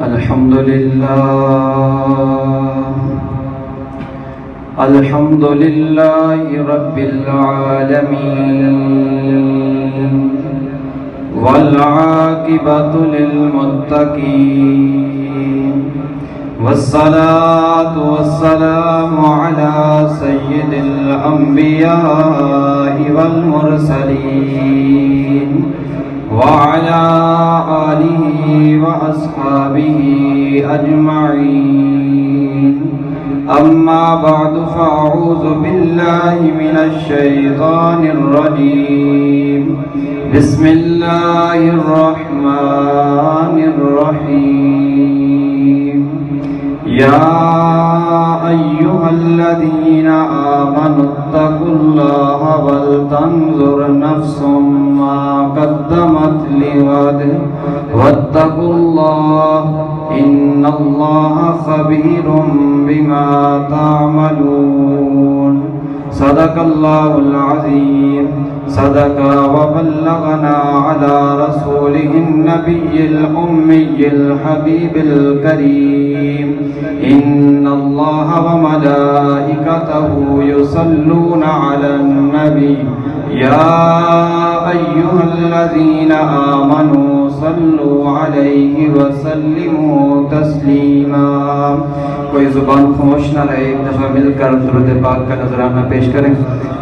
الحمد لله رب العالمين والعاقبة للمتقين والصلاة والسلام على سيد الأنبياء والمرسلين وعلى آله وأصحابه أجمعين أما بعد فأعوذ بالله من الشيطان الرجيم بسم الله الرحمن الرحيم يا أيها الذين آمنوا اتقوا الله ولتنظر نفس ما قدمت لغد واتقوا الله إن الله خبير بما تعملون صدق الله العظيم صدق وبلغنا على رسوله النبي الأمي الحبيب الكريم إن الله وملائكته يصلون على النبي يا أيها الذين آمنوا صلوا عليه وسلموا تسلیما۔ کوئی زبان خاموش نہ رہے، ایک دفعہ مل کر درود پاک کا نذرانہ پیش کریں۔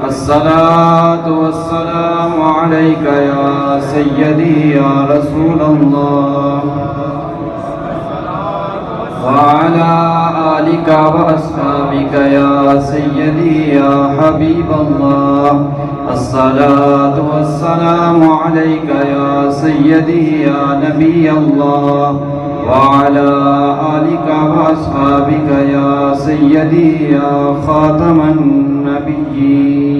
الصلاة والسلام علیک یا سیدی یا رسول اللہ وعلى آلك وأصحابك يا سيدي يا حبيب الله الصلاة والسلام عليك يا سيدي يا نبي الله وعلى آلك وأصحابك يا سيدي يا خاتم النبيين۔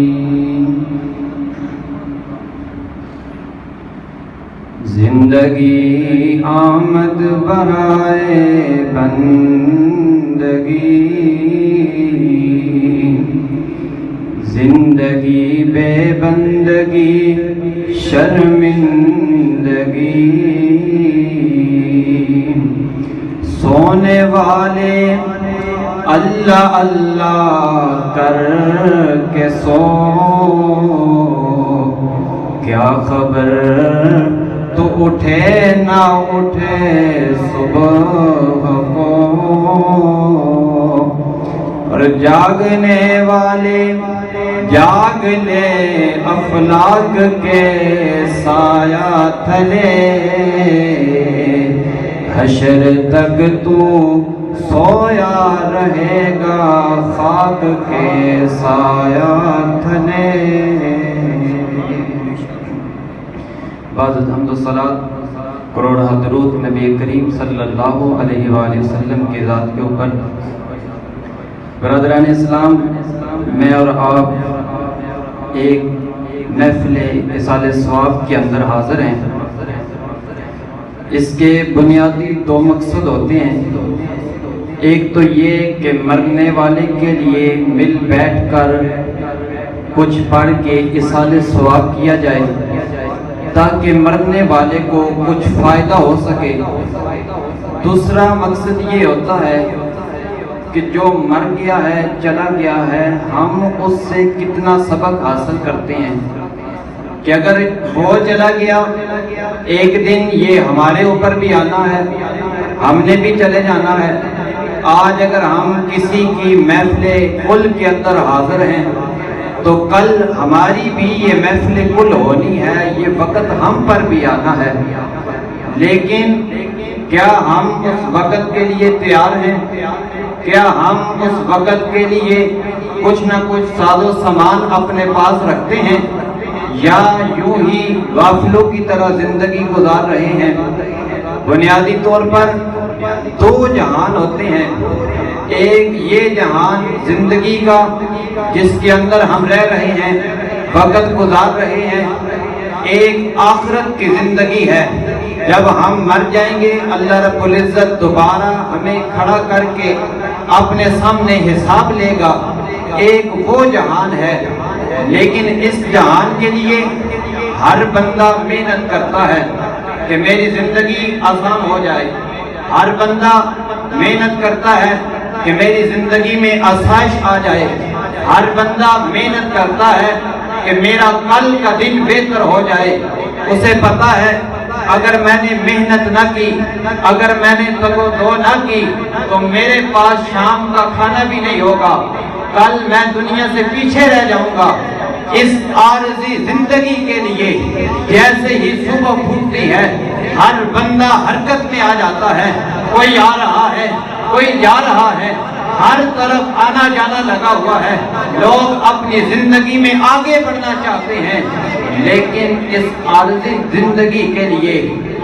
زندگی آمد برائے بندگی، زندگی بے بندگی شرمندگی، سونے والے اللہ اللہ کر کے سو، کیا خبر تو اٹھے نہ اٹھے صبح کو، اور جاگنے والے جاگ لے افلاک کے سایہ تھلے، حشر تک تو سویا رہے گا خاک کے سایہ تھلے۔ بعض حمد و صلات کروڑہ درود نبی کریم صلی اللہ علیہ وآلہ وسلم کی ذات کے اوپر۔ برادران اسلام، میں اور آپ ایک محفل اصالِ ثواب کے اندر حاضر ہیں۔ اس کے بنیادی دو مقصد ہوتے ہیں، ایک تو یہ کہ مرنے والے کے لیے مل بیٹھ کر کچھ پڑھ کے اصالِ ثواب کیا جائے تاکہ مرنے والے کو کچھ فائدہ ہو سکے۔ دوسرا مقصد یہ ہوتا ہے کہ جو مر گیا ہے، چلا گیا ہے، ہم اس سے کتنا سبق حاصل کرتے ہیں کہ اگر وہ چلا گیا ایک دن یہ ہمارے اوپر بھی آنا ہے، ہم نے بھی چلے جانا ہے۔ آج اگر ہم کسی کی محفل کل کے اندر حاضر ہیں تو کل ہماری بھی یہ محفل کل ہونی ہے، یہ وقت ہم پر بھی آنا ہے۔ لیکن کیا ہم اس وقت کے لیے تیار ہیں؟ کیا ہم اس وقت کے لیے کچھ نہ کچھ ساز و سامان اپنے پاس رکھتے ہیں، یا یوں ہی غافلوں کی طرح زندگی گزار رہے ہیں؟ بنیادی طور پر دو جہان ہوتے ہیں، ایک یہ جہان زندگی کا جس کے اندر ہم رہ رہے ہیں، وقت گزار رہے ہیں، ایک آخرت کی زندگی ہے۔ جب ہم مر جائیں گے اللہ رب العزت دوبارہ ہمیں کھڑا کر کے اپنے سامنے حساب لے گا۔ ایک وہ جہان ہے، لیکن اس جہان کے لیے ہر بندہ محنت کرتا ہے کہ میری زندگی آسان ہو جائے، ہر بندہ محنت کرتا ہے کہ میری زندگی میں آسائش آ جائے، ہر بندہ محنت کرتا ہے کہ میرا کل کا دن بہتر ہو جائے۔ اسے پتا ہے اگر میں نے محنت نہ کی، اگر میں نے تگ و دو نہ کی تو میرے پاس شام کا کھانا بھی نہیں ہوگا، کل میں دنیا سے پیچھے رہ جاؤں گا۔ اس عارضی زندگی کے لیے جیسے ہی صبح پھوٹتی ہے ہر بندہ حرکت میں آ جاتا ہے، کوئی آ رہا ہے، کوئی جا رہا ہے، ہر طرف آنا جانا لگا ہوا ہے، لوگ اپنی زندگی میں آگے بڑھنا چاہتے ہیں، لیکن اس عارضی زندگی کے لیے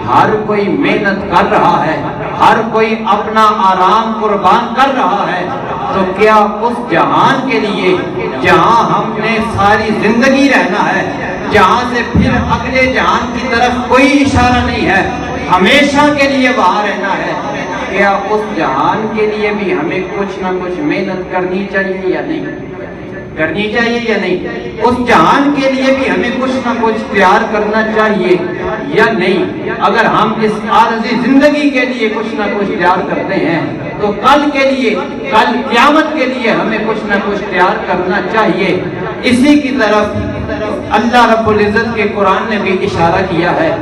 ہر کوئی محنت کر رہا ہے، ہر کوئی اپنا آرام قربان کر رہا ہے، تو کیا اس جہان کے لیے جہاں ہم نے ساری زندگی رہنا ہے، جہاں سے پھر اگلے جہان کی طرف کوئی اشارہ نہیں ہے، ہمیشہ کے لیے وہاں رہنا ہے، کیا اس جہان کے لیے بھی ہمیں کچھ نہ کچھ محنت کرنی چاہیے یا نہیں؟ کرنی چاہیے یا نہیں؟ اس جہان کے لیے بھی ہمیں کچھ نہ کچھ تیار کرنا چاہیے یا نہیں؟ اگر ہم اس عارضی زندگی کے لیے کچھ نہ کچھ تیار کرتے ہیں تو کل کے لیے، کل قیامت کے لیے ہمیں کچھ نہ کچھ تیار کرنا چاہیے۔ اسی کی طرف اللہ رب العزت کے قرآن نے بھی اشارہ کیا ہے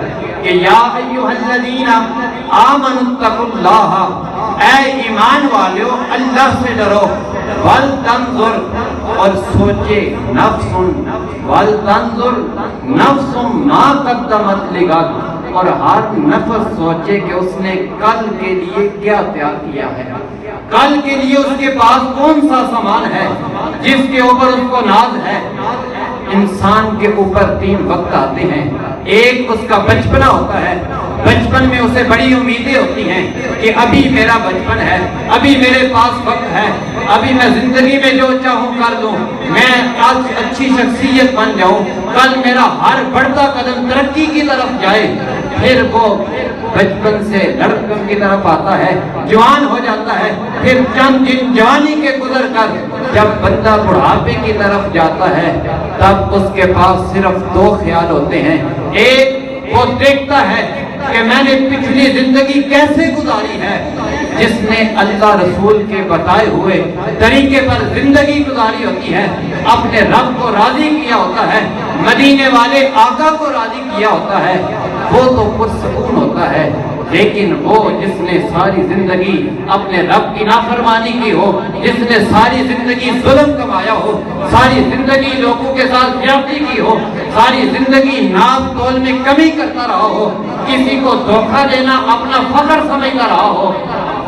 کہ یا ایھا الذین آمنوا اتقوا اللہ، اے ایمان والو اللہ سے ڈرو، ولتنظر، اور سوچے نفس، ولتنظر نفس ما قدمت لغد، اور ہر نفس سوچے کہ اس نے کل کے لیے کیا تیار کیا ہے، کل کے لیے اس کے پاس کون سا سامان ہے جس کے اوپر اس کو ناز ہے۔ انسان کے اوپر 3 وقت آتے ہیں، ایک اس کا بچپنا ہوتا ہے، بچپن میں اسے بڑی امیدیں ہوتی ہیں کہ ابھی میرا بچپن ہے، ابھی میرے پاس وقت ہے، ابھی میں زندگی میں جو چاہوں کر لوں، میں آج اچھی شخصیت بن جاؤں، کل میرا ہر بڑھتا قدم ترقی کی طرف جائے۔ پھر وہ بچپن سے لڑکپن کی طرف آتا ہے، جوان ہو جاتا ہے، پھر چند دن جوانی کے گزر کر جب بندہ بڑھاپے کی طرف جاتا ہے تب اس کے پاس صرف 2 خیال ہوتے ہیں، ایک وہ دیکھتا ہے کہ میں نے پچھلی زندگی کیسے گزاری ہے، جس نے اللہ رسول کے بتائے ہوئے طریقے پر زندگی گزاری ہوتی ہے، اپنے رب کو راضی کیا ہوتا ہے، مدینے والے آقا کو راضی کیا ہوتا ہے، وہ تو پرسکون ہوتا ہے۔ لیکن وہ جس نے ساری زندگی اپنے رب کی نافرمانی کی ہو، جس نے ساری زندگی ظلم کمایا ہو، ساری زندگی لوگوں کے ساتھ زیادتی کی ہو، ساری زندگی ناپ تول میں کمی کرتا رہا ہو، کسی کو دھوکہ دینا اپنا فخر سمجھتا رہا ہو،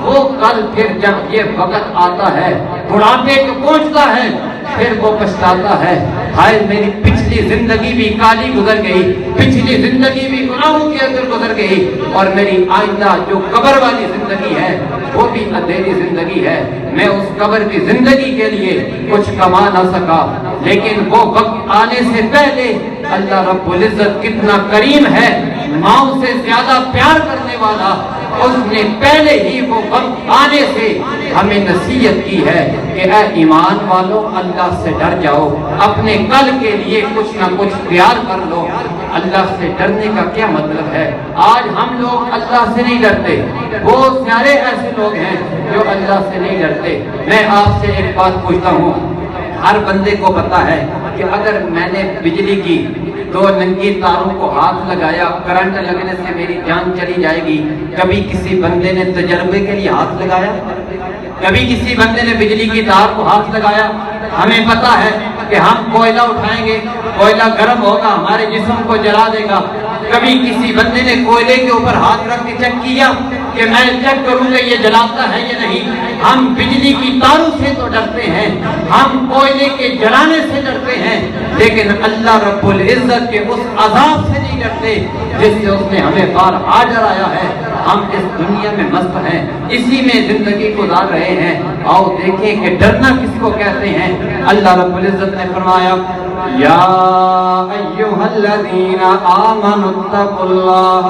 وہ کل پھر جب یہ وقت آتا ہے، بڑھاپے کو پہنچتا ہے، پھر وہ پچھتاتا ہے، ہائے میری پچھلی زندگی بھی کالی گزر گئی، پچھلی زندگی بھی گناہوں کے اندر گزر گئی، اور میری آئندہ جو قبر والی زندگی ہے وہ بھی اندھیری زندگی ہے، میں اس قبر کی زندگی کے لیے کچھ کما نہ سکا۔ لیکن وہ وقت آنے سے پہلے اللہ رب العزت کتنا کریم ہے، ماؤں سے زیادہ پیار کرنے والا، اس نے پہلے ہی وہ وقت آنے سے ہمیں نصیحت کی ہے کہ اے ایمان والو اللہ سے ڈر جاؤ، اپنے کل کے لیے کچھ نہ کچھ تیار کر لو۔ اللہ سے ڈرنے کا کیا مطلب ہے؟ آج ہم لوگ اللہ سے نہیں ڈرتے، بہت سارے ایسے لوگ ہیں جو اللہ سے نہیں ڈرتے۔ میں آپ سے ایک بات پوچھتا ہوں، ہر بندے کو پتا ہے کہ اگر میں نے بجلی کی 2 ننگی تاروں کو ہاتھ لگایا، کرنٹ لگنے سے میری جان چلی جائے گی۔ کبھی کسی بندے نے تجربے کے لیے ہاتھ لگایا؟ کبھی کسی بندے نے بجلی کی تار کو ہاتھ لگایا؟ ہمیں پتا ہے کہ ہم کوئلہ اٹھائیں گے، کوئلہ گرم ہوگا، ہمارے جسم کو جلا دے گا۔ کبھی کسی بندے نے کوئلے کے اوپر ہاتھ رکھ کے چیک کیا کہ میں چیک کروں کہ یہ جلاتا ہے یا نہیں؟ ہم بجلی کی تاروں سے تو ڈرتے ہیں، ہم کوئلے کے جلانے سے ڈرتے ہیں، لیکن اللہ رب العزت کے اس عذاب سے نہیں ڈرتے جس سے اس نے ہمیں بارہا ڈرایا ہے۔ ہم اس دنیا میں مست ہیں، اسی میں زندگی گزار رہے ہیں۔ آؤ دیکھیں کہ ڈرنا کس کو کہتے ہیں۔ اللہ رب العزت نے فرمایا یا ایھا الذین آمنوا اتقوا اللہ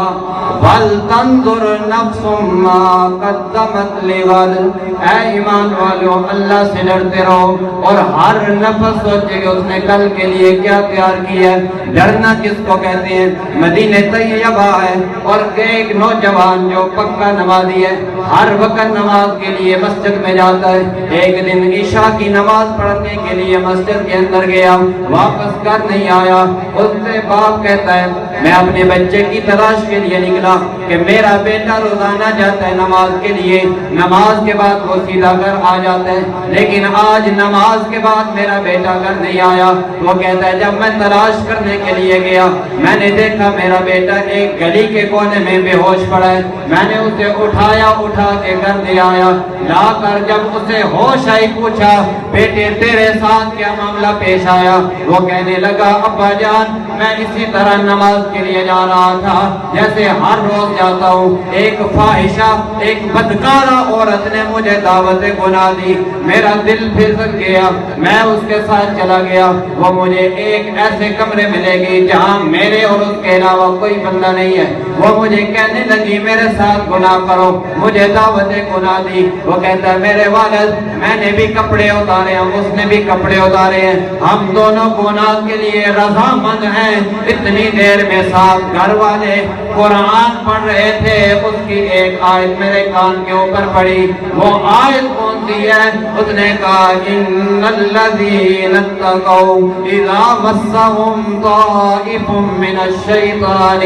ولتنظر نفس ما قدمت لغد، اے ایمان والو اللہ سے ڈرتے رہو اور ہر نفس سوچے کہ اس نے کل کے لیے کیا تیار کیا ہے۔ ڈرنا کس کو کہتے ہیں؟ مدینہ طیبہ ہے اور ایک نوجوان جو پکا نمازی ہے، ہر وقت نماز کے لیے مسجد میں جاتا ہے، ایک دن عشاء کی نماز پڑھنے کے لیے مسجد کے اندر گیا، واپس گھر نہیں آیا۔ اس سے باپ کہتا ہے میں اپنے بچے کی تلاش کے لیے نکلا کہ میرا بیٹا روزانہ جاتا ہے نماز کے لیے، نماز کے بعد وہ سیدھا گھر آ جاتا ہے، لیکن آج نماز کے بعد میرا بیٹا گھر نہیں آیا۔ وہ کہتا ہے جب میں تلاش کرنے کے لیے گیا میں نے دیکھا میرا بیٹا ایک گلی کے کونے میں بے ہوش پڑا ہے، میں نے اسے اٹھا کے گھر لے آیا، لا کر جب اسے ہوش آئی پوچھا بیٹے تیرے ساتھ کیا معاملہ پیش آیا؟ وہ کہنے لگا ابا جان میں اسی طرح نماز کے لیے جا رہا تھا جیسے ہر روز جاتا ہوں، ایک فاحشہ ایک بدکارہ عورت نے مجھے دعوت گناہ دی، میرا دل پھسل گیا، میں اس کے ساتھ چلا گیا، وہ مجھے ایک ایسے کمرے میں لے گئی جہاں میرے اور اس کے علاوہ کوئی بندہ نہیں ہے، وہ مجھے کہنے لگی میرے ساتھ گناہ کرو، مجھے دعوت گناہ دی۔ وہ کہتا ہے میرے والد میں نے بھی کپڑے اتارے ہیں، اس نے بھی کپڑے اتارے ہیں، ہم دونوں گناہ کے لیے رضامند ہیں۔ اتنی دیر میں ساتھ گھر والے قرآن پڑھ رہے تھے، اس کی ایک آیت میرے کان کے اوپر پڑی، وہ آیت کون سی ہے؟ اس نے کہا ان الذین اتقوا اذا مسهم طائف من الشیطان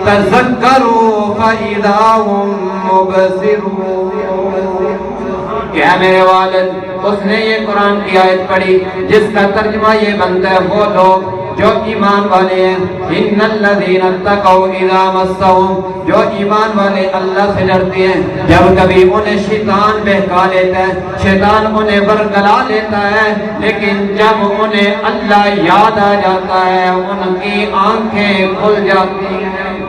تذکروا فاذا هم مبصرون۔ کہ اے میرے والد اس نے یہ قرآن کی آیت پڑھی جس کا ترجمہ یہ بنتا ہے وہ لوگ جو ایمان والے ہیں، ان الذین اتقوا اذا مسهم، جو ایمان والے اللہ سے ڈرتے ہیں، جب کبھی انہیں شیطان بہکا لیتا ہے، شیطان انہیں ورگلا لیتا ہے، لیکن جب انہیں اللہ یاد آ جاتا ہے ان کی آنکھیں کھل جاتی ہیں۔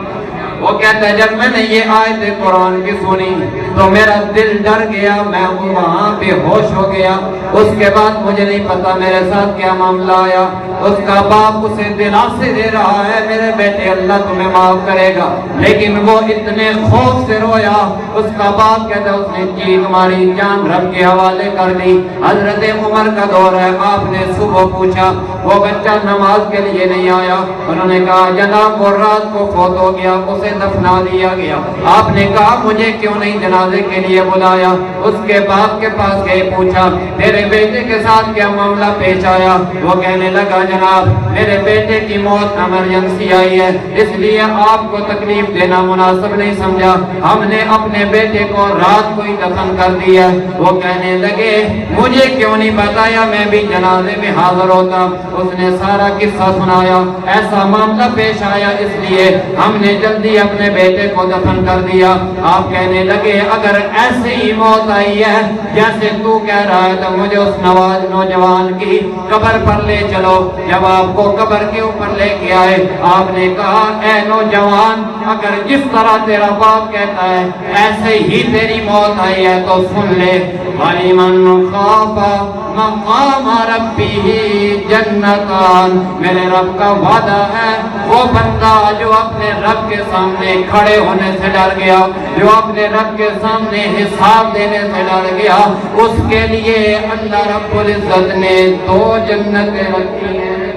وہ کہتا ہے جب میں نے یہ آیت قرآن کی سنی تو میرا دل ڈر گیا، میں وہاں بے ہوش ہو گیا، اس کے بعد مجھے نہیں پتا میرے ساتھ کیا معاملہ آیا۔ اس کا باپ اسے دلاسے دے رہا ہے میرے بیٹے اللہ تمہیں معاف کرے گا، لیکن وہ اتنے خوف سے رویا، اس کا باپ کہتا ہے اس نے جی تمہاری جان رب کے حوالے کر دی۔ حضرت عمر کا دور ہے، آپ نے صبح پوچھا وہ بچہ نماز کے لیے نہیں آیا، انہوں نے کہا جناب وہ رات کو فوت ہو گیا، اسے دفنا دیا گیا۔ آپ نے کہا مجھے کیوں نہیں جنازے کے لیے بلایا؟ اس کے باپ کے پاس گئے، پوچھا تیرے بیٹے کے ساتھ کیا معاملہ پیش آیا؟ وہ کہنے لگا جناب میرے بیٹے کی موت ایمرجنسی آئی ہے، اس لیے آپ کو تکلیف دینا مناسب نہیں سمجھا، ہم نے اپنے بیٹے کو رات کو ہی دفن کر دیا۔ وہ کہنے لگے مجھے کیوں نہیں بتایا، میں بھی جنازے میں حاضر ہوتا۔ اس نے سارا قصہ سنایا، ایسا معاملہ پیش آیا اس لیے ہم نے جلدی اپنے بیٹے کو دفن کر دیا۔ آپ کہنے لگے اگر ایسے ہی موت آئی ہے جیسے تو کہہ رہا ہے تو مجھے اس نوجوان کی قبر پر لے چلو۔ جب آپ کو قبر کے اوپر لے کے آئے آپ نے کہا اے نوجوان اگر جس طرح تیرا باپ کہتا ہے ایسے ہی تیری موت آئی ہے تو سن لے، وَلِمَنْ خَافَ مَقَامَ رَبِّهِ جَنَّتَانِ، میرے رب کا وعدہ ہے وہ بندہ جو اپنے رب کے سامنے کھڑے ہونے سے ڈر گیا، جو اپنے رب کے سامنے حساب دینے سے ڈر گیا، اس کے لیے اللہ رب العزت نے دو جنتیں رکھی ہیں،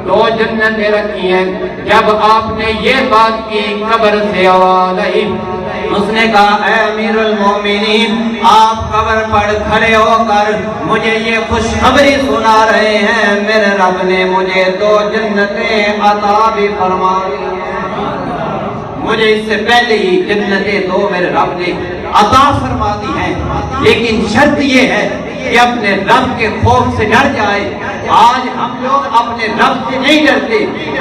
دو جنتیں رکھی ہیں۔ جب آپ نے یہ بات کی قبر سے آواز آئی، اس نے کہا اے امیر المومنین آپ قبر پر کھڑے ہو کر مجھے یہ خوشخبری سنا رہے ہیں، میرے رب نے مجھے دو جنتیں عطا بھی فرما دی ہیں، مجھے اس سے پہلے ہی جنتیں دو میرے رب نے عطا فرما دی ہیں، لیکن شرط یہ ہے کہ اپنے رب کے خوف سے ڈر جائے۔ آج ہم لوگ اپنے رب سے نہیں ڈرتے،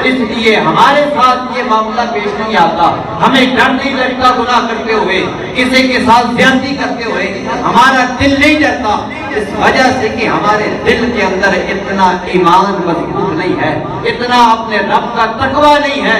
اس لیے ہمارے ساتھ یہ معاملہ پیش نہیں آتا، ہمیں ڈر نہیں لگتا گناہ کرتے ہوئے، کسی کے ساتھ زیادتی کرتے ہوئے ہمارا دل نہیں ڈرتا، اس وجہ سے کہ ہمارے دل کے اندر اتنا ایمان مضبوط نہیں ہے، اتنا اپنے رب کا تقوی نہیں ہے۔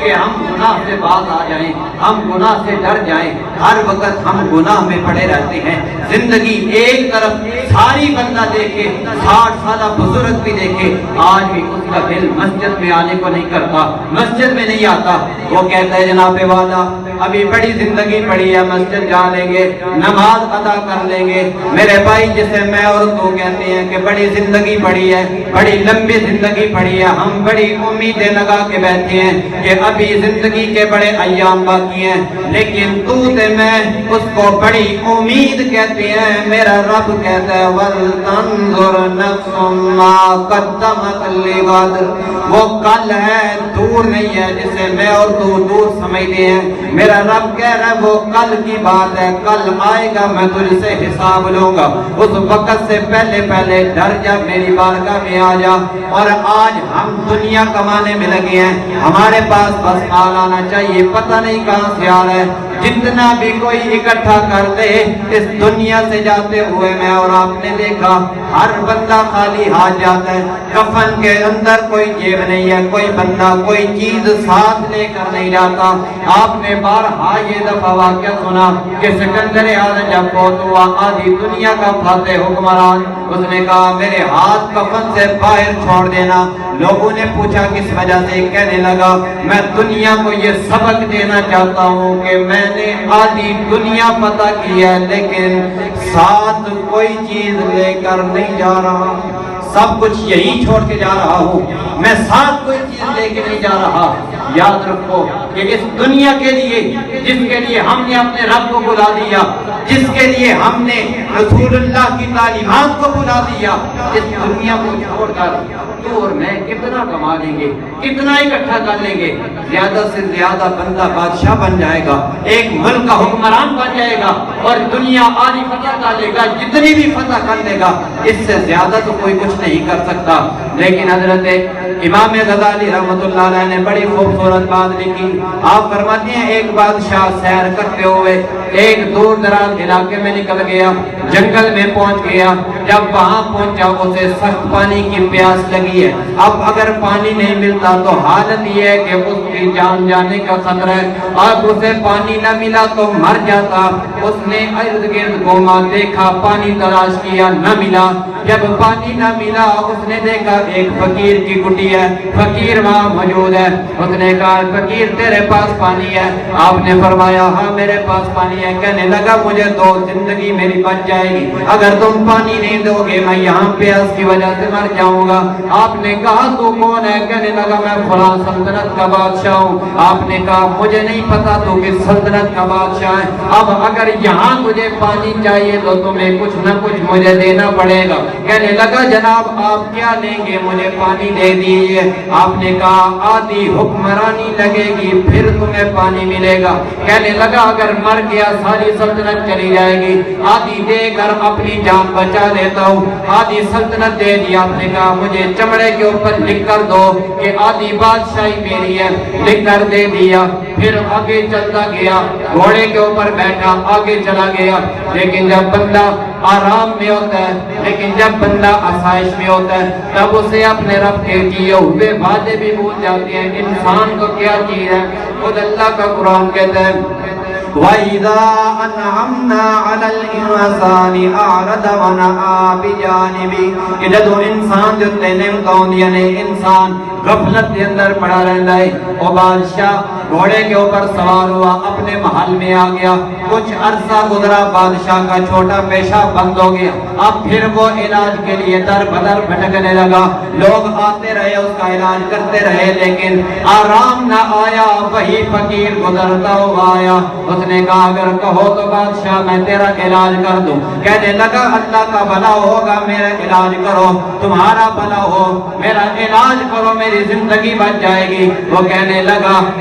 کہ ہم گناہ سے باز آ جائیں، ہم گناہ سے ڈر جائیں۔ ہر وقت ہم گناہ میں پڑے رہتے ہیں۔ زندگی ایک طرف ساری بندہ دیکھے، 60 سالہ بزرگ بھی دیکھے، آج بھی اس کا دل مسجد میں آنے کو نہیں کرتا، مسجد میں نہیں آتا۔ وہ کہتا ہے جناب والا ابھی بڑی زندگی پڑی ہے، مسجد جا لیں گے، نماز ادا کر لیں گے۔ میرے بھائی جسے میں اور تو کہتے ہیں کہ بڑی زندگی پڑی ہے، بڑی لمبی زندگی پڑی ہے، ہم بڑی امیدیں لگا کے بیٹھے ہیں کہ ابھی زندگی کے بڑے ایام باقی ہیں، لیکن تو تے میں اس کو بڑی امید کہتے ہیں۔ میرا رب کہتا ہے وَلْتَنْظُرْ نَفْسٌ مَا قَدَّمَتْ لِغَدٍ، وہ کل ہے، دور نہیں ہے جسے میں اور تو دور سمجھتے ہیں۔ میرا رب کہہ رہا ہے وہ کل کی بات ہے، کل آئے گا، میں تجھ سے حساب لوں گا، اس وقت سے پہلے پہلے ڈر جا، میری بارگاہ میں آ جا۔ اور آج ہم دنیا کمانے میں لگے ہیں، ہمارے پاس بس مال آنا چاہیے، پتہ نہیں کہاں سے آ رہا ہے۔ جتنا بھی کوئی اکٹھا کر دے اس دنیا سے جاتے ہوئے میں اور آپ نے دیکھا ہر بندہ خالی ہاتھ جاتا ہے، کفن کے اندر کوئی جیب نہیں ہے، کوئی بندہ کوئی چیز ساتھ لے کر نہیں جاتا۔ آپ نے بارہا یہ دفعہ واقعہ سنا کہ سکندر اعظم جب فوت ہوا، آدھی دنیا کا فاتح حکمران، اس نے کہا میرے ہاتھ کفن سے باہر چھوڑ دینا۔ لوگوں نے پوچھا کس وجہ سے؟ کہنے لگا میں دنیا کو یہ سبق دینا چاہتا ہوں کہ میں نے آدھی دنیا فتح کی ہے لیکن ساتھ کوئی چیز لے کر نہیں جا رہا، سب کچھ یہی چھوڑ کے جا رہا ہوں، میں ساتھ کوئی چیز لے کے نہیں جا رہا۔ یاد رکھو کہ اس دنیا کے لیے جس کے لیے ہم نے اپنے رب کو بلا دیا، جس کے لیے ہم نے رسول اللہ کی تعلیمات کو بلا دیا، اس دنیا کو چھوڑ کر تو اور میں کتنا کما لیں گے، کتنا اکٹھا کر لیں گے، زیادہ سے زیادہ بندہ بادشاہ بن جائے گا، ایک ملک کا حکمران بن جائے گا اور دنیا آدھی فتح کر لے گا، جتنی بھی فتح کر لے گا، اس سے زیادہ تو کوئی کچھ نہیں کر سکتا۔ لیکن حضرت امام غزالی رحمۃ اللہ علیہ نے بڑی خوبصورت بات لکھی۔ آپ فرماتے ہیں ایک بادشاہ سیر کرتے ہوئے ایک دور دراز علاقے میں نکل گیا، جنگل میں پہنچ گیا۔ جب وہاں پہنچا اسے سخت پانی کی پیاس لگی ہے۔ اب اگر پانی نہیں ملتا تو حالت یہ ہے کہ اس کی جان جانے کا خطرہ ہے، اب اسے پانی نہ ملا تو مر جاتا۔ اس نے ارد گرد گھوما، دیکھا، پانی تلاش کیا، نہ ملا۔ جب پانی نہ ملا اس نے دیکھا ایک فقیر کی کٹی ہے، فقیر وہاں موجود ہے۔ اس نے کہا فقیر تیرے پاس پانی ہے؟ آپ نے فرمایا ہاں میرے پاس پانی ہے۔ کہنے لگا مجھے دو زندگی میری بچ جائے گی، اگر تم پانی نہیں دو گے میں یہاں پیاس کی وجہ سے مر جاؤں گا۔ آپ نے کہا تو کون ہے؟ کہنے لگا میں فلاں سلطنت کا بادشاہ ہوں۔ آپ نے کہا مجھے نہیں پتا تو کس سلطنت کا بادشاہ ہے، اب اگر یہاں تجھے پانی چاہیے تو تمہیں کچھ نہ کچھ مجھے دینا پڑے گا۔ کہنے لگا جناب آپ کیا لیں گے؟ مجھے پانی دے دیجیے۔ آپ نے کہا آدھی حکمرانی لگے گی پھر تمہیں پانی ملے گا۔ کہنے لگا اگر مر گیا ساری سلطنت چلی جائے گی، آدھی دے کر اپنی جان بچا لیتا ہوں۔ آدھی سلطنت دے دی۔ آپ نے کہا مجھے چمڑے کے اوپر لکھ کر دو کہ آدھی بادشاہی میری ہے، لکھ کر دے دیا۔ پھر آگے چلتا گیا، گھوڑے کے اوپر بیٹھا آگے چلا گیا۔ لیکن جب بندہ آرام میں ہوتا ہے، لیکن جب بندہ آسائش میں ہوتا ہے تب اسے اپنے رب کے کیے ہوئے وعدے بھی بھول جاتے ہیں۔ انسان کو کیا چیز ہے؟ خود اللہ کا قرآن کہتا ہے وَإِذَا أَنْعَمْنَا عَلَى الْإِنسَانِ أَعْرَضَ وَنَأَىٰ بِجَانِبِهِ کہ جب انسان جو نعمتوں دیا نے انسان غفلت کے اندر پڑا رہتا ہے۔ وہ بادشاہ گھوڑے کے اوپر سوار ہوا، اپنے محل میں آ گیا، کچھ عرصہ گزرا، بادشاہ کا چھوٹا پیشاب بند ہو گیا۔ اب پھر وہ علاج کے لیے در بدر بھٹکنے لگا، لوگ آتے رہے اس کا علاج کرتے رہے لیکن آرام نہ آیا۔ وہی فقیر گزرتا ہوا آیا، اس نے کہا اگر کہو تو بادشاہ میں تیرا علاج کر دوں۔ کہنے لگا اللہ کا بھلا ہوگا، میرا علاج کرو، تمہارا بھلا ہو، میرا علاج کرو، میری زندگی بچ جائے گی۔ وہ کہنے لگا